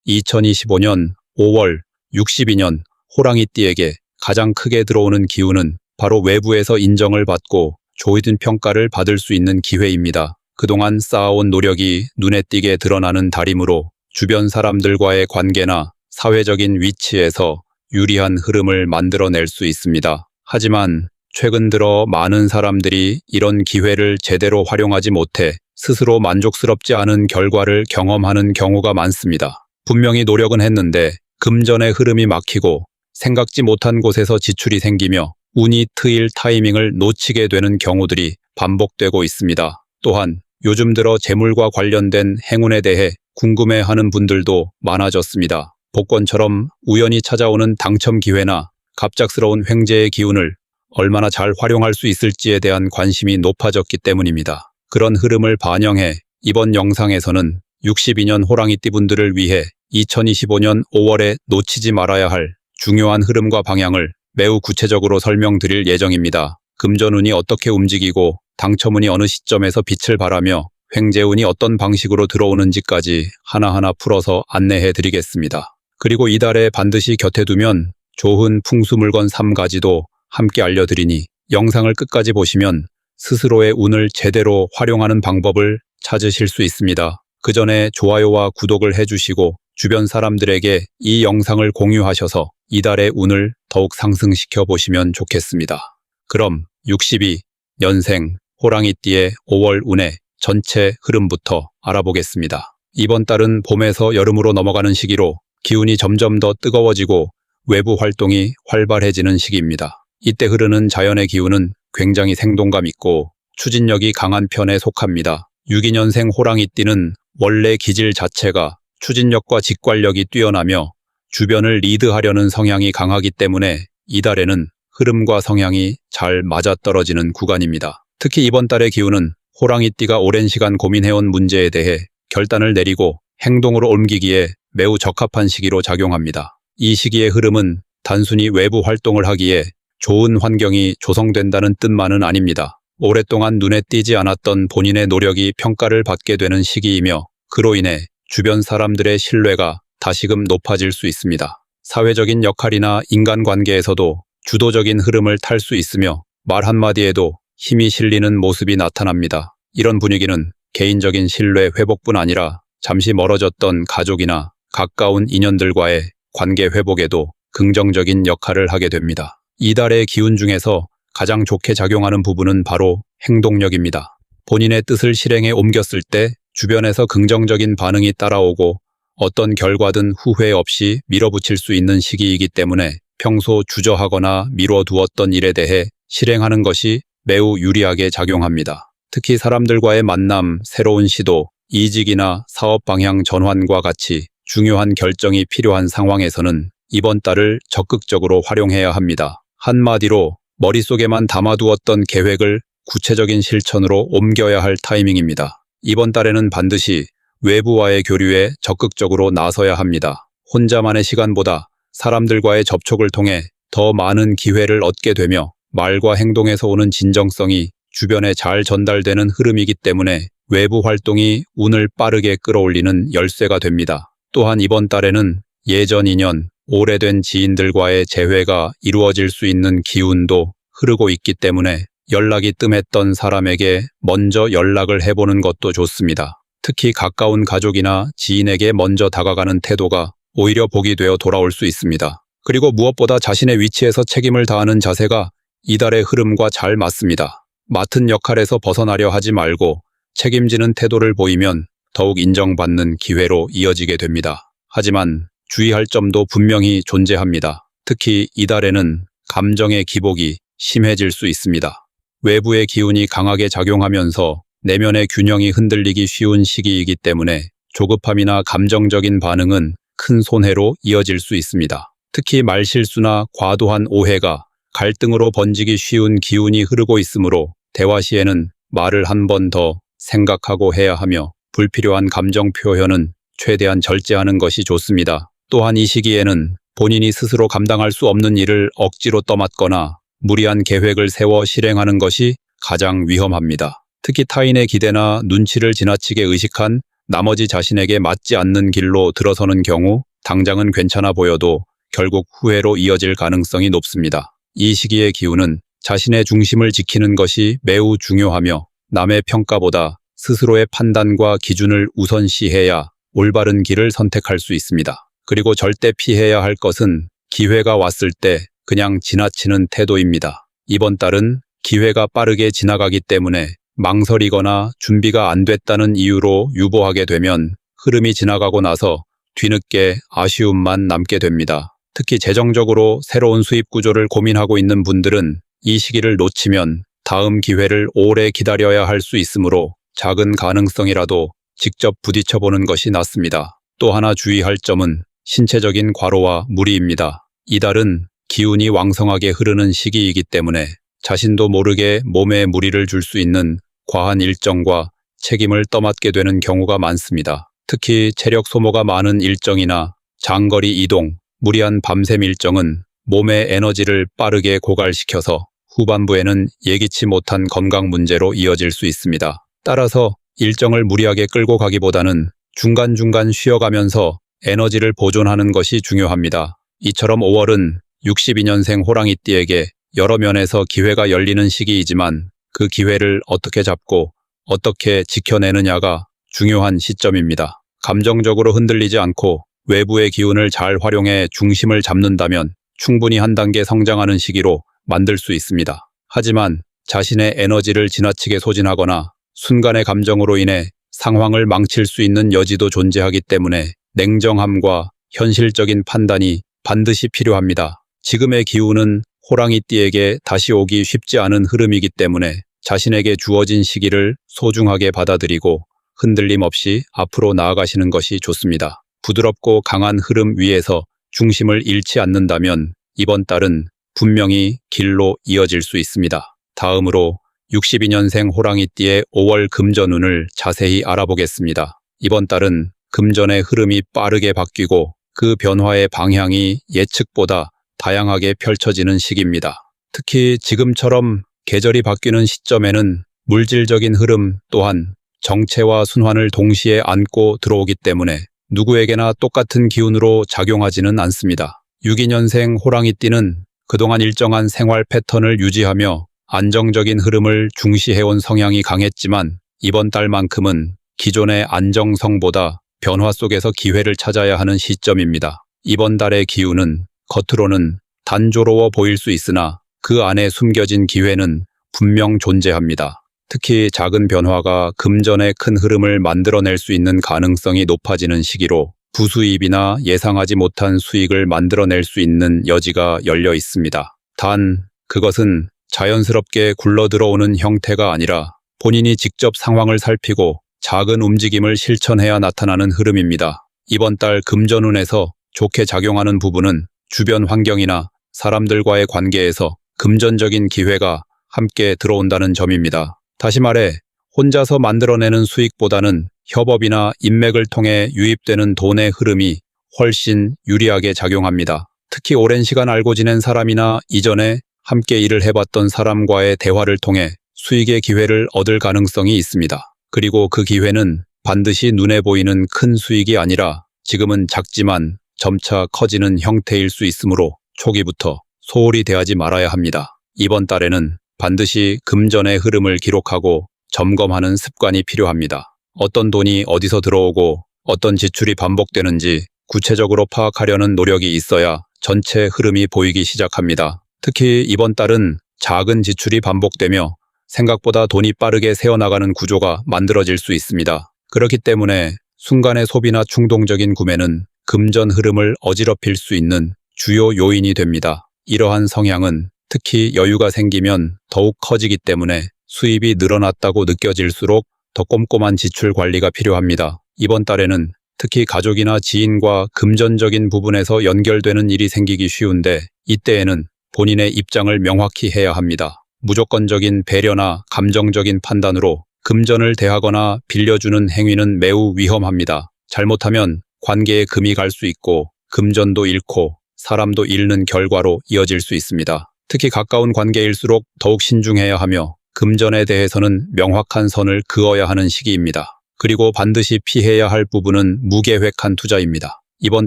2025년 5월 62년 호랑이띠에게 가장 크게 들어오는 기운은 바로 외부에서 인정을 받고 좋은 평가를 받을 수 있는 기회입니다. 그동안 쌓아온 노력이 눈에 띄게 드러나는 달이므로 주변 사람들과의 관계나 사회적인 위치에서 유리한 흐름을 만들어낼 수 있습니다. 하지만 최근 들어 많은 사람들이 이런 기회를 제대로 활용하지 못해 스스로 만족스럽지 않은 결과를 경험하는 경우가 많습니다. 분명히 노력은 했는데 금전의 흐름이 막히고 생각지 못한 곳에서 지출이 생기며 운이 트일 타이밍을 놓치게 되는 경우들이 반복되고 있습니다. 또한 요즘 들어 재물과 관련된 행운에 대해 궁금해하는 분들도 많아졌습니다. 복권처럼 우연히 찾아오는 당첨 기회나 갑작스러운 횡재의 기운을 얼마나 잘 활용할 수 있을지에 대한 관심이 높아졌기 때문입니다. 그런 흐름을 반영해 이번 영상에서는 62년 호랑이띠 분들을 위해 2025년 5월에 놓치지 말아야 할 중요한 흐름과 방향을 매우 구체적으로 설명드릴 예정입니다. 금전운이 어떻게 움직이고 당첨운이 어느 시점에서 빛을 발하며 횡재운이 어떤 방식으로 들어오는지까지 하나하나 풀어서 안내해 드리겠습니다. 그리고 이달에 반드시 곁에 두면 좋은 풍수물건 3가지도 함께 알려드리니 영상을 끝까지 보시면 스스로의 운을 제대로 활용하는 방법을 찾으실 수 있습니다. 그 전에 좋아요와 구독을 해주시고 주변 사람들에게 이 영상을 공유하셔서 이달의 운을 더욱 상승시켜 보시면 좋겠습니다. 그럼 62년생 호랑이띠의 5월 운의 전체 흐름부터 알아보겠습니다. 이번 달은 봄에서 여름으로 넘어가는 시기로 기운이 점점 더 뜨거워지고 외부 활동이 활발해지는 시기입니다. 이때 흐르는 자연의 기운은 굉장히 생동감 있고 추진력이 강한 편에 속합니다. 62년생 호랑이띠는 원래 기질 자체가 추진력과 직관력이 뛰어나며 주변을 리드하려는 성향이 강하기 때문에 이달에는 흐름과 성향이 잘 맞아떨어지는 구간입니다. 특히 이번 달의 기운은 호랑이띠가 오랜 시간 고민해온 문제에 대해 결단을 내리고 행동으로 옮기기에 매우 적합한 시기로 작용합니다. 이 시기의 흐름은 단순히 외부 활동을 하기에 좋은 환경이 조성된다는 뜻만은 아닙니다. 오랫동안 눈에 띄지 않았던 본인의 노력이 평가를 받게 되는 시기이며 그로 인해 주변 사람들의 신뢰가 다시금 높아질 수 있습니다. 사회적인 역할이나 인간관계에서도 주도적인 흐름을 탈 수 있으며 말 한마디에도 힘이 실리는 모습이 나타납니다. 이런 분위기는 개인적인 신뢰 회복뿐 아니라 잠시 멀어졌던 가족이나 가까운 인연들과의 관계 회복에도 긍정적인 역할을 하게 됩니다. 이달의 기운 중에서 가장 좋게 작용하는 부분은 바로 행동력입니다. 본인의 뜻을 실행에 옮겼을 때 주변에서 긍정적인 반응이 따라오고 어떤 결과든 후회 없이 밀어붙일 수 있는 시기이기 때문에 평소 주저하거나 미뤄두었던 일에 대해 실행하는 것이 매우 유리하게 작용합니다. 특히 사람들과의 만남, 새로운 시도, 이직이나 사업 방향 전환과 같이 중요한 결정이 필요한 상황에서는 이번 달을 적극적으로 활용해야 합니다. 한마디로 머릿속에만 담아두었던 계획을 구체적인 실천으로 옮겨야 할 타이밍입니다. 이번 달에는 반드시 외부와의 교류에 적극적으로 나서야 합니다. 혼자만의 시간보다 사람들과의 접촉을 통해 더 많은 기회를 얻게 되며 말과 행동에서 오는 진정성이 주변에 잘 전달되는 흐름이기 때문에 외부 활동이 운을 빠르게 끌어올리는 열쇠가 됩니다. 또한 이번 달에는 예전 인연, 오래된 지인들과의 재회가 이루어질 수 있는 기운도 흐르고 있기 때문에 연락이 뜸했던 사람에게 먼저 연락을 해보는 것도 좋습니다. 특히 가까운 가족이나 지인에게 먼저 다가가는 태도가 오히려 복이 되어 돌아올 수 있습니다. 그리고 무엇보다 자신의 위치에서 책임을 다하는 자세가 이달의 흐름과 잘 맞습니다. 맡은 역할에서 벗어나려 하지 말고 책임지는 태도를 보이면 더욱 인정받는 기회로 이어지게 됩니다. 하지만 주의할 점도 분명히 존재합니다. 특히 이달에는 감정의 기복이 심해질 수 있습니다. 외부의 기운이 강하게 작용하면서 내면의 균형이 흔들리기 쉬운 시기이기 때문에 조급함이나 감정적인 반응은 큰 손해로 이어질 수 있습니다. 특히 말실수나 과도한 오해가 갈등으로 번지기 쉬운 기운이 흐르고 있으므로 대화 시에는 말을 한 번 더 생각하고 해야 하며 불필요한 감정 표현은 최대한 절제하는 것이 좋습니다. 또한 이 시기에는 본인이 스스로 감당할 수 없는 일을 억지로 떠맡거나 무리한 계획을 세워 실행하는 것이 가장 위험합니다. 특히 타인의 기대나 눈치를 지나치게 의식한 나머지 자신에게 맞지 않는 길로 들어서는 경우 당장은 괜찮아 보여도 결국 후회로 이어질 가능성이 높습니다. 이 시기의 기운은 자신의 중심을 지키는 것이 매우 중요하며 남의 평가보다 스스로의 판단과 기준을 우선시해야 올바른 길을 선택할 수 있습니다. 그리고 절대 피해야 할 것은 기회가 왔을 때 그냥 지나치는 태도입니다. 이번 달은 기회가 빠르게 지나가기 때문에 망설이거나 준비가 안 됐다는 이유로 유보하게 되면 흐름이 지나가고 나서 뒤늦게 아쉬움만 남게 됩니다. 특히 재정적으로 새로운 수입 구조를 고민하고 있는 분들은 이 시기를 놓치면 다음 기회를 오래 기다려야 할 수 있으므로 작은 가능성이라도 직접 부딪혀보는 것이 낫습니다. 또 하나 주의할 점은 신체적인 과로와 무리입니다. 이달은 기운이 왕성하게 흐르는 시기이기 때문에 자신도 모르게 몸에 무리를 줄 수 있는 과한 일정과 책임을 떠맡게 되는 경우가 많습니다. 특히 체력 소모가 많은 일정이나 장거리 이동, 무리한 밤샘 일정은 몸의 에너지를 빠르게 고갈시켜서 후반부에는 예기치 못한 건강 문제로 이어질 수 있습니다. 따라서 일정을 무리하게 끌고 가기보다는 중간중간 쉬어가면서 에너지를 보존하는 것이 중요합니다. 이처럼 5월은 62년생 호랑이띠에게 여러 면에서 기회가 열리는 시기이지만 그 기회를 어떻게 잡고 어떻게 지켜내느냐가 중요한 시점입니다. 감정적으로 흔들리지 않고 외부의 기운을 잘 활용해 중심을 잡는다면 충분히 한 단계 성장하는 시기로 만들 수 있습니다. 하지만 자신의 에너지를 지나치게 소진하거나 순간의 감정으로 인해 상황을 망칠 수 있는 여지도 존재하기 때문에 냉정함과 현실적인 판단이 반드시 필요합니다. 지금의 기운은 호랑이띠에게 다시 오기 쉽지 않은 흐름이기 때문에 자신에게 주어진 시기를 소중하게 받아들이고 흔들림 없이 앞으로 나아가시는 것이 좋습니다. 부드럽고 강한 흐름 위에서 중심을 잃지 않는다면 이번 달은 분명히 길로 이어질 수 있습니다. 다음으로 62년생 호랑이띠의 5월 금전운을 자세히 알아보겠습니다. 이번 달은 금전의 흐름이 빠르게 바뀌고 그 변화의 방향이 예측보다 다양하게 펼쳐지는 시기입니다. 특히 지금처럼 계절이 바뀌는 시점에는 물질적인 흐름 또한 정체와 순환을 동시에 안고 들어오기 때문에 누구에게나 똑같은 기운으로 작용하지는 않습니다. 62년생 호랑이띠는 그동안 일정한 생활 패턴을 유지하며 안정적인 흐름을 중시해온 성향이 강했지만 이번 달만큼은 기존의 안정성보다 변화 속에서 기회를 찾아야 하는 시점입니다. 이번 달의 기운은 겉으로는 단조로워 보일 수 있으나 그 안에 숨겨진 기회는 분명 존재합니다. 특히 작은 변화가 금전의 큰 흐름을 만들어낼 수 있는 가능성이 높아지는 시기로 부수입이나 예상하지 못한 수익을 만들어낼 수 있는 여지가 열려 있습니다. 단, 그것은 자연스럽게 굴러들어오는 형태가 아니라 본인이 직접 상황을 살피고 작은 움직임을 실천해야 나타나는 흐름입니다. 이번 달 금전운에서 좋게 작용하는 부분은 주변 환경이나 사람들과의 관계에서 금전적인 기회가 함께 들어온다는 점입니다. 다시 말해 혼자서 만들어내는 수익보다는 협업이나 인맥을 통해 유입되는 돈의 흐름이 훨씬 유리하게 작용합니다. 특히 오랜 시간 알고 지낸 사람이나 이전에 함께 일을 해봤던 사람과의 대화를 통해 수익의 기회를 얻을 가능성이 있습니다. 그리고 그 기회는 반드시 눈에 보이는 큰 수익이 아니라 지금은 작지만 점차 커지는 형태일 수 있으므로 초기부터 소홀히 대하지 말아야 합니다. 이번 달에는 반드시 금전의 흐름을 기록하고 점검하는 습관이 필요합니다. 어떤 돈이 어디서 들어오고 어떤 지출이 반복되는지 구체적으로 파악하려는 노력이 있어야 전체 흐름이 보이기 시작합니다. 특히 이번 달은 작은 지출이 반복되며 생각보다 돈이 빠르게 새어나가는 구조가 만들어질 수 있습니다. 그렇기 때문에 순간의 소비나 충동적인 구매는 금전 흐름을 어지럽힐 수 있는 주요 요인이 됩니다. 이러한 성향은 특히 여유가 생기면 더욱 커지기 때문에 수입이 늘어났다고 느껴질수록 더 꼼꼼한 지출 관리가 필요합니다. 이번 달에는 특히 가족이나 지인과 금전적인 부분에서 연결되는 일이 생기기 쉬운데 이때에는 본인의 입장을 명확히 해야 합니다. 무조건적인 배려나 감정적인 판단으로 금전을 대하거나 빌려주는 행위는 매우 위험합니다. 잘못하면 관계에 금이 갈 수 있고 금전도 잃고 사람도 잃는 결과로 이어질 수 있습니다. 특히 가까운 관계일수록 더욱 신중해야 하며 금전에 대해서는 명확한 선을 그어야 하는 시기입니다. 그리고 반드시 피해야 할 부분은 무계획한 투자입니다. 이번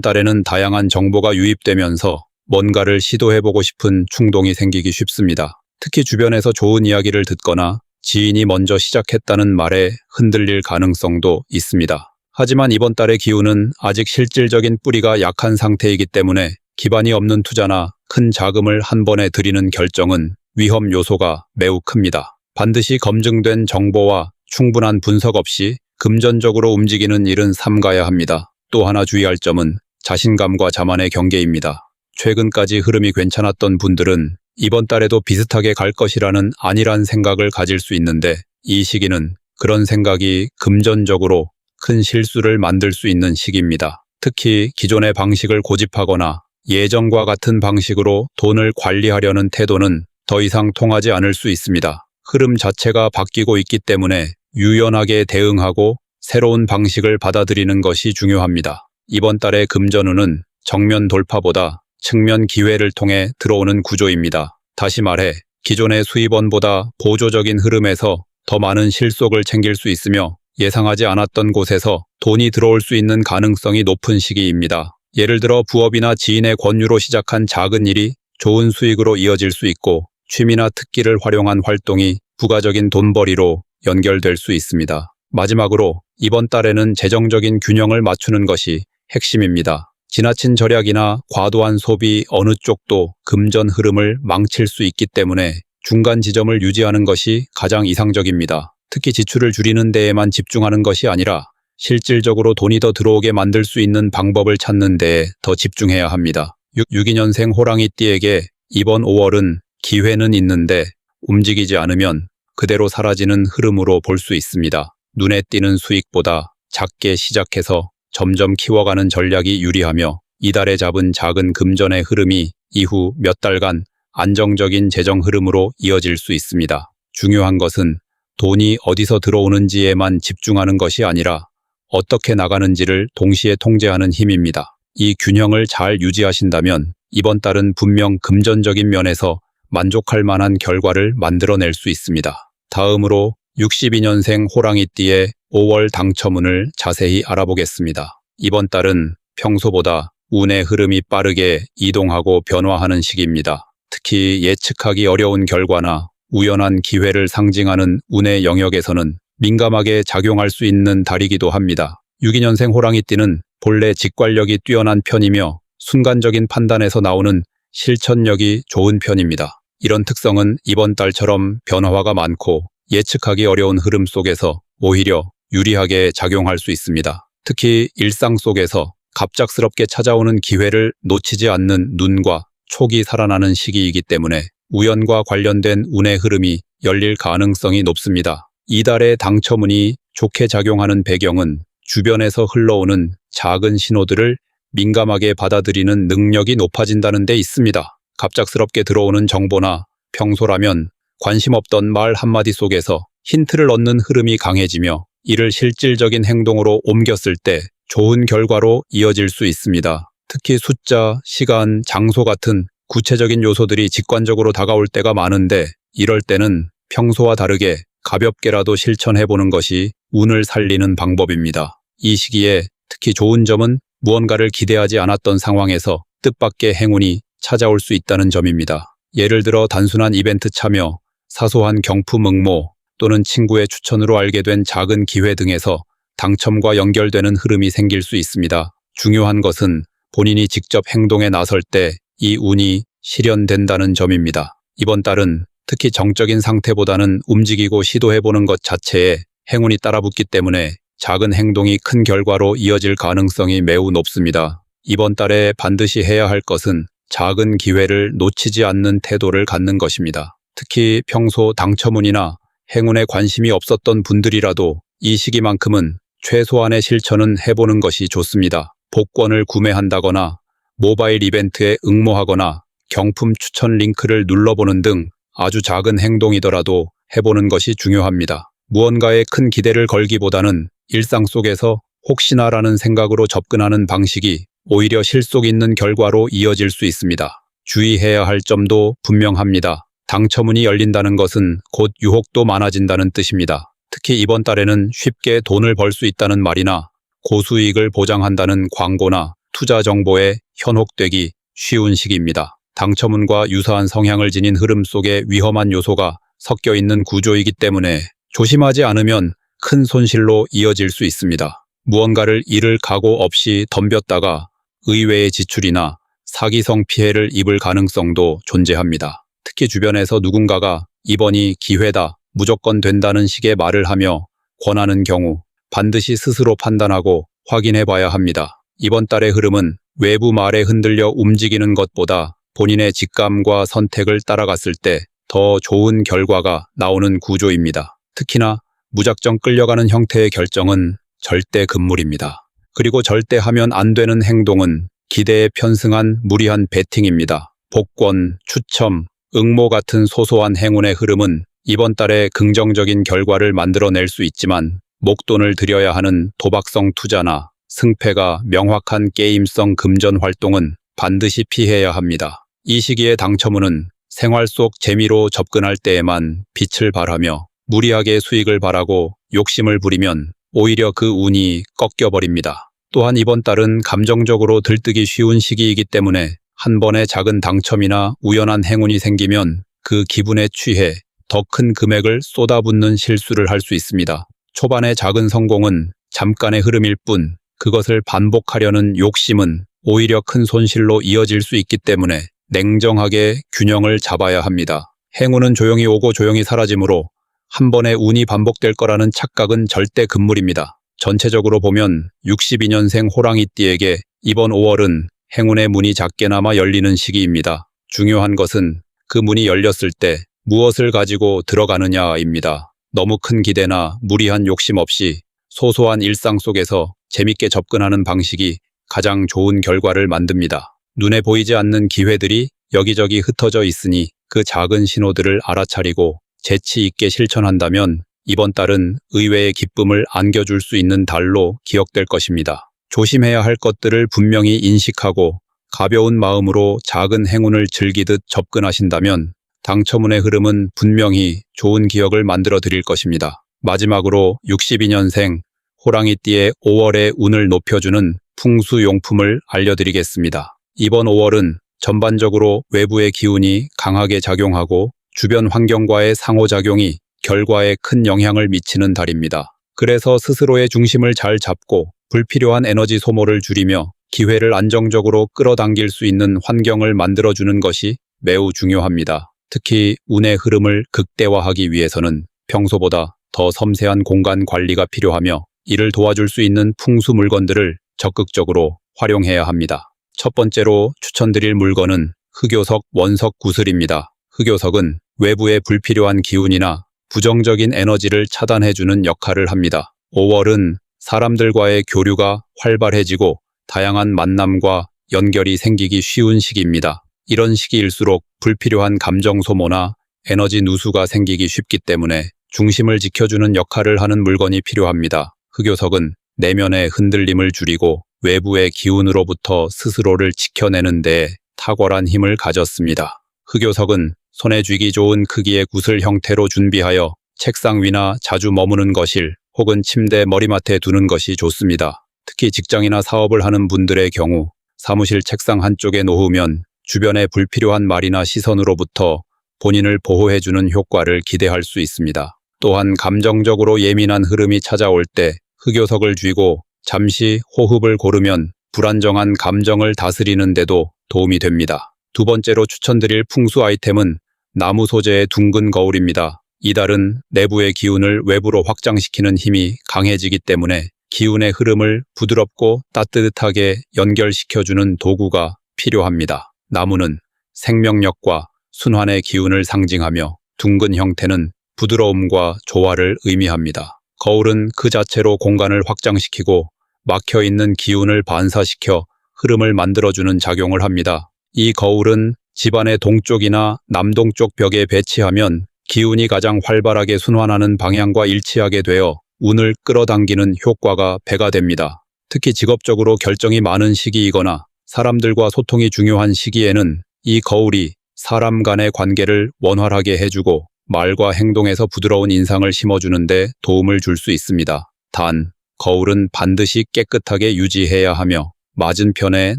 달에는 다양한 정보가 유입되면서 뭔가를 시도해보고 싶은 충동이 생기기 쉽습니다. 특히 주변에서 좋은 이야기를 듣거나 지인이 먼저 시작했다는 말에 흔들릴 가능성도 있습니다. 하지만 이번 달의 기운은 아직 실질적인 뿌리가 약한 상태이기 때문에 기반이 없는 투자나 큰 자금을 한 번에 들이는 결정은 위험 요소가 매우 큽니다. 반드시 검증된 정보와 충분한 분석 없이 금전적으로 움직이는 일은 삼가야 합니다. 또 하나 주의할 점은 자신감과 자만의 경계입니다. 최근까지 흐름이 괜찮았던 분들은 이번 달에도 비슷하게 갈 것이라는 안일한 생각을 가질 수 있는데 이 시기는 그런 생각이 금전적으로 큰 실수를 만들 수 있는 시기입니다. 특히 기존의 방식을 고집하거나 예전과 같은 방식으로 돈을 관리하려는 태도는 더 이상 통하지 않을 수 있습니다. 흐름 자체가 바뀌고 있기 때문에 유연하게 대응하고 새로운 방식을 받아들이는 것이 중요합니다. 이번 달의 금전운은 정면 돌파보다 측면 기회를 통해 들어오는 구조입니다. 다시 말해 기존의 수입원보다 보조적인 흐름에서 더 많은 실속을 챙길 수 있으며 예상하지 않았던 곳에서 돈이 들어올 수 있는 가능성이 높은 시기입니다. 예를 들어 부업이나 지인의 권유로 시작한 작은 일이 좋은 수익으로 이어질 수 있고 취미나 특기를 활용한 활동이 부가적인 돈벌이로 연결될 수 있습니다. 마지막으로 이번 달에는 재정적인 균형을 맞추는 것이 핵심입니다. 지나친 절약이나 과도한 소비 어느 쪽도 금전 흐름을 망칠 수 있기 때문에 중간 지점을 유지하는 것이 가장 이상적입니다. 특히 지출을 줄이는 데에만 집중하는 것이 아니라 실질적으로 돈이 더 들어오게 만들 수 있는 방법을 찾는 데에 더 집중해야 합니다. 62년생 호랑이띠에게 이번 5월은 기회는 있는데 움직이지 않으면 그대로 사라지는 흐름으로 볼 수 있습니다. 눈에 띄는 수익보다 작게 시작해서 점점 키워가는 전략이 유리하며 이달에 잡은 작은 금전의 흐름이 이후 몇 달간 안정적인 재정 흐름으로 이어질 수 있습니다. 중요한 것은 돈이 어디서 들어오는지에만 집중하는 것이 아니라 어떻게 나가는지를 동시에 통제하는 힘입니다. 이 균형을 잘 유지하신다면 이번 달은 분명 금전적인 면에서 만족할 만한 결과를 만들어낼 수 있습니다. 다음으로 62년생 호랑이띠의 5월 당첨운을 자세히 알아보겠습니다. 이번 달은 평소보다 운의 흐름이 빠르게 이동하고 변화하는 시기입니다. 특히 예측하기 어려운 결과나 우연한 기회를 상징하는 운의 영역에서는 민감하게 작용할 수 있는 달이기도 합니다. 62년생 호랑이띠는 본래 직관력이 뛰어난 편이며 순간적인 판단에서 나오는 실천력이 좋은 편입니다. 이런 특성은 이번 달처럼 변화가 많고 예측하기 어려운 흐름 속에서 오히려 유리하게 작용할 수 있습니다. 특히 일상 속에서 갑작스럽게 찾아오는 기회를 놓치지 않는 눈과 촉이 살아나는 시기이기 때문에 우연과 관련된 운의 흐름이 열릴 가능성이 높습니다. 이달의 당첨운이 좋게 작용하는 배경은 주변에서 흘러오는 작은 신호들을 민감하게 받아들이는 능력이 높아진다는 데 있습니다. 갑작스럽게 들어오는 정보나 평소라면 관심 없던 말 한마디 속에서 힌트를 얻는 흐름이 강해지며 이를 실질적인 행동으로 옮겼을 때 좋은 결과로 이어질 수 있습니다. 특히 숫자, 시간, 장소 같은 구체적인 요소들이 직관적으로 다가올 때가 많은데 이럴 때는 평소와 다르게 가볍게라도 실천해보는 것이 운을 살리는 방법입니다. 이 시기에 특히 좋은 점은 무언가를 기대하지 않았던 상황에서 뜻밖의 행운이 찾아올 수 있다는 점입니다. 예를 들어 단순한 이벤트 참여, 사소한 경품 응모 또는 친구의 추천으로 알게 된 작은 기회 등에서 당첨과 연결되는 흐름이 생길 수 있습니다. 중요한 것은 본인이 직접 행동에 나설 때 이 운이 실현된다는 점입니다. 이번 달은 특히 정적인 상태보다는 움직이고 시도해보는 것 자체에 행운이 따라붙기 때문에 작은 행동이 큰 결과로 이어질 가능성이 매우 높습니다. 이번 달에 반드시 해야 할 것은 작은 기회를 놓치지 않는 태도를 갖는 것입니다. 특히 평소 당첨운이나 행운에 관심이 없었던 분들이라도 이 시기만큼은 최소한의 실천은 해보는 것이 좋습니다. 복권을 구매한다거나 모바일 이벤트에 응모하거나 경품 추천 링크를 눌러보는 등 아주 작은 행동이더라도 해보는 것이 중요합니다. 무언가에 큰 기대를 걸기보다는 일상 속에서 혹시나라는 생각으로 접근하는 방식이 오히려 실속 있는 결과로 이어질 수 있습니다. 주의해야 할 점도 분명합니다. 당첨운이 열린다는 것은 곧 유혹도 많아진다는 뜻입니다. 특히 이번 달에는 쉽게 돈을 벌 수 있다는 말이나 고수익을 보장한다는 광고나 투자 정보에 현혹되기 쉬운 시기입니다. 당첨운과 유사한 성향을 지닌 흐름 속에 위험한 요소가 섞여 있는 구조이기 때문에 조심하지 않으면 큰 손실로 이어질 수 있습니다. 무언가를 잃을 각오 없이 덤볐다가 의외의 지출이나 사기성 피해를 입을 가능성도 존재합니다. 특히 주변에서 누군가가 이번이 기회다, 무조건 된다는 식의 말을 하며 권하는 경우 반드시 스스로 판단하고 확인해 봐야 합니다. 이번 달의 흐름은 외부 말에 흔들려 움직이는 것보다 본인의 직감과 선택을 따라갔을 때 더 좋은 결과가 나오는 구조입니다. 특히나 무작정 끌려가는 형태의 결정은 절대 금물입니다. 그리고 절대 하면 안 되는 행동은 기대에 편승한 무리한 베팅입니다. 복권, 추첨, 응모 같은 소소한 행운의 흐름은 이번 달에 긍정적인 결과를 만들어낼 수 있지만 목돈을 들여야 하는 도박성 투자나 승패가 명확한 게임성 금전 활동은 반드시 피해야 합니다. 이 시기의 당첨운은 생활 속 재미로 접근할 때에만 빛을 발하며 무리하게 수익을 바라고 욕심을 부리면 오히려 그 운이 꺾여버립니다. 또한 이번 달은 감정적으로 들뜨기 쉬운 시기이기 때문에 한 번의 작은 당첨이나 우연한 행운이 생기면 그 기분에 취해 더 큰 금액을 쏟아붓는 실수를 할 수 있습니다. 초반의 작은 성공은 잠깐의 흐름일 뿐 그것을 반복하려는 욕심은 오히려 큰 손실로 이어질 수 있기 때문에 냉정하게 균형을 잡아야 합니다. 행운은 조용히 오고 조용히 사라지므로 한 번의 운이 반복될 거라는 착각은 절대 금물입니다. 전체적으로 보면 62년생 호랑이띠에게 이번 5월은 행운의 문이 작게나마 열리는 시기입니다. 중요한 것은 그 문이 열렸을 때 무엇을 가지고 들어가느냐입니다. 너무 큰 기대나 무리한 욕심 없이 소소한 일상 속에서 재밌게 접근하는 방식이 가장 좋은 결과를 만듭니다. 눈에 보이지 않는 기회들이 여기저기 흩어져 있으니 그 작은 신호들을 알아차리고 재치 있게 실천한다면 이번 달은 의외의 기쁨을 안겨줄 수 있는 달로 기억될 것입니다. 조심해야 할 것들을 분명히 인식하고 가벼운 마음으로 작은 행운을 즐기듯 접근하신다면 당첨운의 흐름은 분명히 좋은 기억을 만들어 드릴 것입니다. 마지막으로 62년생 호랑이띠의 5월의 운을 높여주는 풍수용품을 알려드리겠습니다. 이번 5월은 전반적으로 외부의 기운이 강하게 작용하고 주변 환경과의 상호작용이 결과에 큰 영향을 미치는 달입니다. 그래서 스스로의 중심을 잘 잡고 불필요한 에너지 소모를 줄이며 기회를 안정적으로 끌어당길 수 있는 환경을 만들어주는 것이 매우 중요합니다. 특히 운의 흐름을 극대화하기 위해서는 평소보다 더 섬세한 공간 관리가 필요하며 이를 도와줄 수 있는 풍수 물건들을 적극적으로 활용해야 합니다. 첫 번째로 추천드릴 물건은 흑요석 원석 구슬입니다. 흑요석은 외부의 불필요한 기운이나 부정적인 에너지를 차단해주는 역할을 합니다. 5월은 사람들과의 교류가 활발해지고 다양한 만남과 연결이 생기기 쉬운 시기입니다. 이런 시기일수록 불필요한 감정 소모나 에너지 누수가 생기기 쉽기 때문에 중심을 지켜주는 역할을 하는 물건이 필요합니다. 흑요석은 내면의 흔들림을 줄이고 외부의 기운으로부터 스스로를 지켜내는 데 탁월한 힘을 가졌습니다. 흑요석은 손에 쥐기 좋은 크기의 구슬 형태로 준비하여 책상 위나 자주 머무는 거실 혹은 침대 머리맡에 두는 것이 좋습니다. 특히 직장이나 사업을 하는 분들의 경우 사무실 책상 한쪽에 놓으면 주변의 불필요한 말이나 시선으로부터 본인을 보호해주는 효과를 기대할 수 있습니다. 또한 감정적으로 예민한 흐름이 찾아올 때 흑요석을 쥐고 잠시 호흡을 고르면 불안정한 감정을 다스리는 데도 도움이 됩니다. 두 번째로 추천드릴 풍수 아이템은 나무 소재의 둥근 거울입니다. 이달은 내부의 기운을 외부로 확장시키는 힘이 강해지기 때문에 기운의 흐름을 부드럽고 따뜻하게 연결시켜주는 도구가 필요합니다. 나무는 생명력과 순환의 기운을 상징하며 둥근 형태는 부드러움과 조화를 의미합니다. 거울은 그 자체로 공간을 확장시키고 막혀있는 기운을 반사시켜 흐름을 만들어주는 작용을 합니다. 이 거울은 집안의 동쪽이나 남동쪽 벽에 배치하면 기운이 가장 활발하게 순환하는 방향과 일치하게 되어 운을 끌어당기는 효과가 배가 됩니다. 특히 직업적으로 결정이 많은 시기이거나 사람들과 소통이 중요한 시기에는 이 거울이 사람 간의 관계를 원활하게 해주고 말과 행동에서 부드러운 인상을 심어주는데 도움을 줄 수 있습니다. 단, 거울은 반드시 깨끗하게 유지해야 하며 맞은편에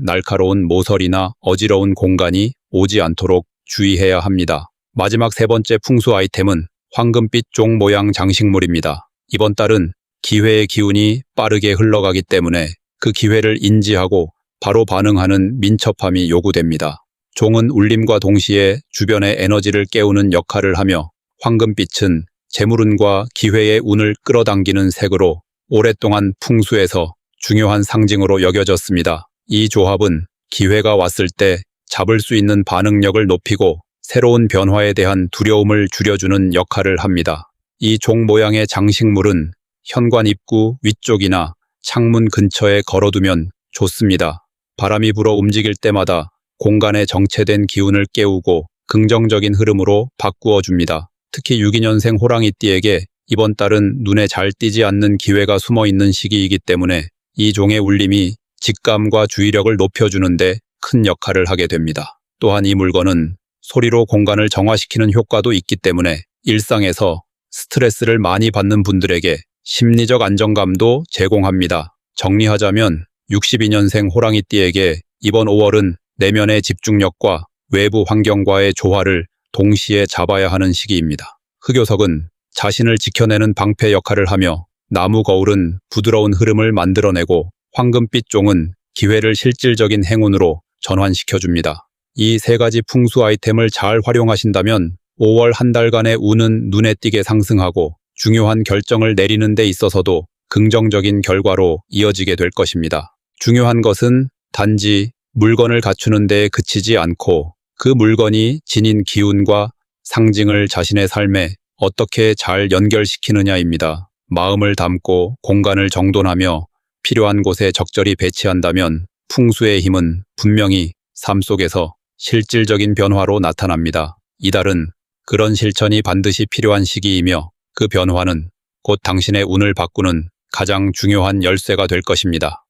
날카로운 모서리나 어지러운 공간이 오지 않도록 주의해야 합니다. 마지막 세 번째 풍수 아이템은 황금빛 종 모양 장식물입니다. 이번 달은 기회의 기운이 빠르게 흘러가기 때문에 그 기회를 인지하고 바로 반응하는 민첩함이 요구됩니다. 종은 울림과 동시에 주변의 에너지를 깨우는 역할을 하며 황금빛은 재물운과 기회의 운을 끌어당기는 색으로 오랫동안 풍수에서 중요한 상징으로 여겨졌습니다. 이 조합은 기회가 왔을 때 잡을 수 있는 반응력을 높이고 새로운 변화에 대한 두려움을 줄여주는 역할을 합니다. 이 종 모양의 장식물은 현관 입구 위쪽이나 창문 근처에 걸어두면 좋습니다. 바람이 불어 움직일 때마다 공간에 정체된 기운을 깨우고 긍정적인 흐름으로 바꾸어 줍니다. 특히 유기년생 호랑이띠에게 이번 달은 눈에 잘 띄지 않는 기회가 숨어 있는 시기이기 때문에 이 종의 울림이 직감과 주의력을 높여주는데 큰 역할을 하게 됩니다. 또한 이 물건은 소리로 공간을 정화시키는 효과도 있기 때문에 일상에서 스트레스를 많이 받는 분들에게 심리적 안정감도 제공합니다. 정리하자면 62년생 호랑이띠에게 이번 5월은 내면의 집중력과 외부 환경과의 조화를 동시에 잡아야 하는 시기입니다. 흑요석은 자신을 지켜내는 방패 역할을 하며 나무 거울은 부드러운 흐름을 만들어내고 황금빛 종은 기회를 실질적인 행운으로 전환시켜줍니다. 이 세 가지 풍수 아이템을 잘 활용하신다면 5월 한 달간의 운은 눈에 띄게 상승하고 중요한 결정을 내리는 데 있어서도 긍정적인 결과로 이어지게 될 것입니다. 중요한 것은 단지 물건을 갖추는 데에 그치지 않고 그 물건이 지닌 기운과 상징을 자신의 삶에 어떻게 잘 연결시키느냐입니다. 마음을 담고 공간을 정돈하며 필요한 곳에 적절히 배치한다면 풍수의 힘은 분명히 삶 속에서 실질적인 변화로 나타납니다. 이달은 그런 실천이 반드시 필요한 시기이며 그 변화는 곧 당신의 운을 바꾸는 가장 중요한 열쇠가 될 것입니다.